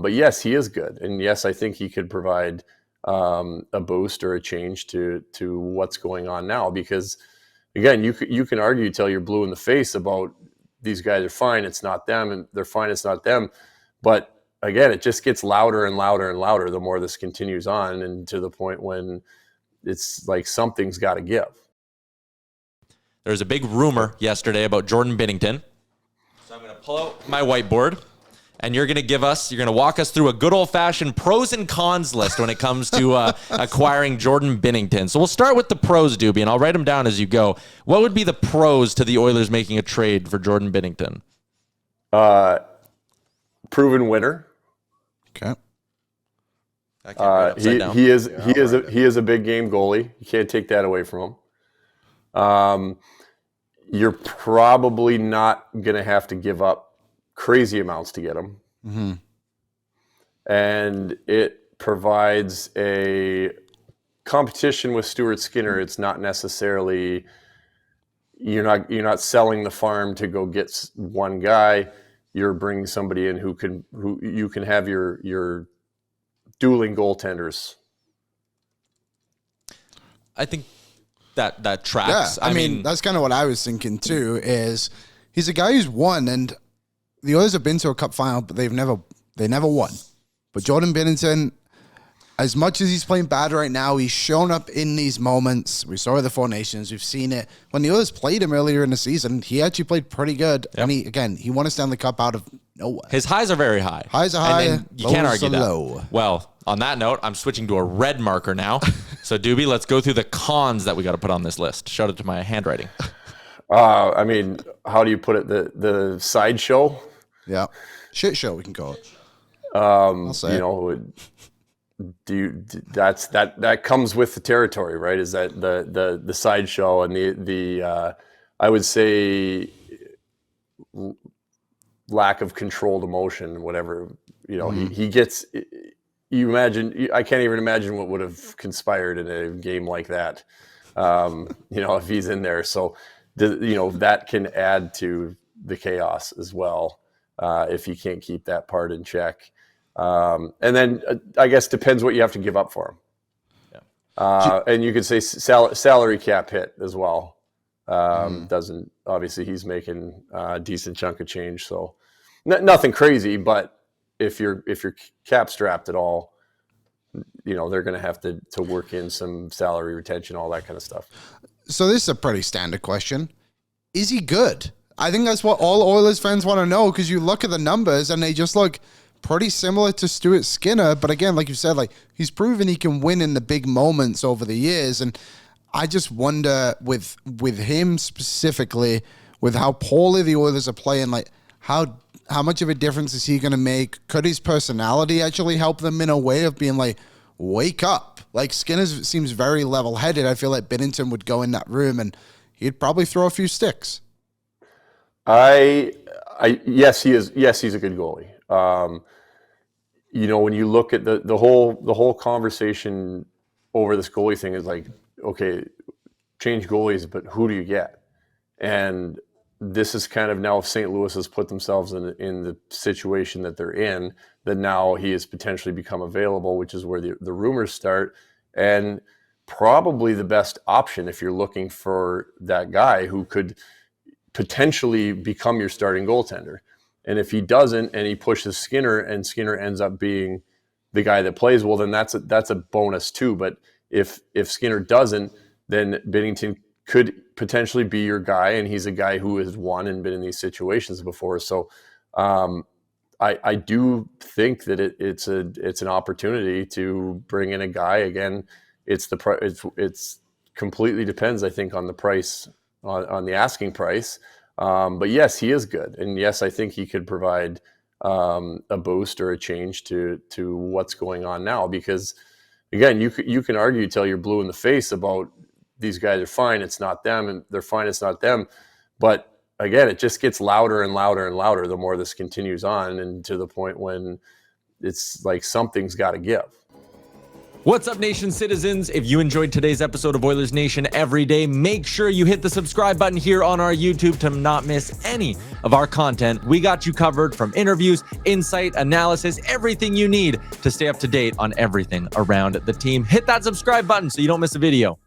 But yes, he is good. And yes, I think he could provide a boost or a change to what's going on now, because again, you can argue till you're blue in the face about these guys are fine, it's not them, and they're fine, it's not them. But again, it just gets louder and louder and louder the more this continues on, and to the point when it's like something's got to give. There was a big rumor yesterday about Jordan Binnington. So I'm going to pull out my whiteboard, and you're going to walk us through a good old-fashioned pros and cons list when it comes to acquiring Jordan Binnington. So we'll start with the pros, Doobie, and I'll write them down as you go. What would be the pros to the Oilers making a trade for Jordan Binnington? Proven winner. Okay. He is a big game goalie. You can't take that away from him. You're probably not going to have to give up crazy amounts to get him. Mm-hmm. And it provides a competition with Stuart Skinner. It's not necessarily, you're not selling the farm to go get one guy. You're bringing somebody in who you can have your dueling goaltenders. I think that tracks. Yeah, I mean, that's kind of what I was thinking too, is he's a guy who's won, and the Oilers have been to a cup final, but they never won. But Jordan Binnington, as much as he's playing bad right now, he's shown up in these moments. We saw it at the Four Nations. We've seen it. When the Oilers played him earlier in the season, he actually played pretty good. Yep. And he won a Stanley Cup out of nowhere. His highs are very high. Highs are high. And you can't argue that. Low. Well, on that note, I'm switching to a red marker now. So, Doobie, let's go through the cons that we got to put on this list. Shout out to my handwriting. I mean, how do you put it? The sideshow? Yeah. Shit show, we can call it. I'll say that comes with the territory, right? Is that the sideshow and the I would say lack of controlled emotion, whatever, he gets. You imagine, I can't even imagine what would have conspired in a game like that. If he's in there, so that can add to the chaos as well if you can't keep that part in check. And then I guess depends what you have to give up for him. Yeah. And you could say salary cap hit as well. Doesn't, obviously he's making a decent chunk of change, so nothing crazy, but if you're cap strapped at all, they're going to have to work in some salary retention, all that kind of stuff. So this is a pretty standard question. Is he good? I think that's what all Oilers fans want to know, because you look at the numbers and they just look pretty similar to Stuart Skinner. But again, like you said, he's proven he can win in the big moments over the years. And I just wonder with him specifically, with how poorly the Oilers are playing, how much of a difference is he going to make? Could his personality actually help them in a way of being like, wake up? Like, Skinner seems very level-headed. I feel like Binnington would go in that room and he'd probably throw a few sticks. Yes, he is. Yes, he's a good goalie. When you look at the whole conversation over this goalie thing is like, okay, change goalies, but who do you get? And this is kind of now, if St. Louis has put themselves in the situation that they're in, that now he has potentially become available, which is where the rumors start, and probably the best option if you're looking for that guy who could potentially become your starting goaltender. And if he doesn't, and he pushes Skinner, and Skinner ends up being the guy that plays, well, then that's a bonus too. But if Skinner doesn't, then Binnington could potentially be your guy, and he's a guy who has won and been in these situations before. So I do think that it's an opportunity to bring in a guy. Again, it's completely depends, I think, on the price, on the asking price. But yes, he is good, and yes, I think he could provide a boost or a change to what's going on now. Because again, you can argue till you're blue in the face about these guys are fine, it's not them, and they're fine, it's not them. But again, it just gets louder and louder and louder the more this continues on, and to the point when it's like something's got to give. What's up, Nation citizens? If you enjoyed today's episode of Oilers Nation Everyday, make sure you hit the subscribe button here on our YouTube to not miss any of our content. We got you covered from interviews, insight, analysis, everything you need to stay up to date on everything around the team. Hit that subscribe button so you don't miss a video.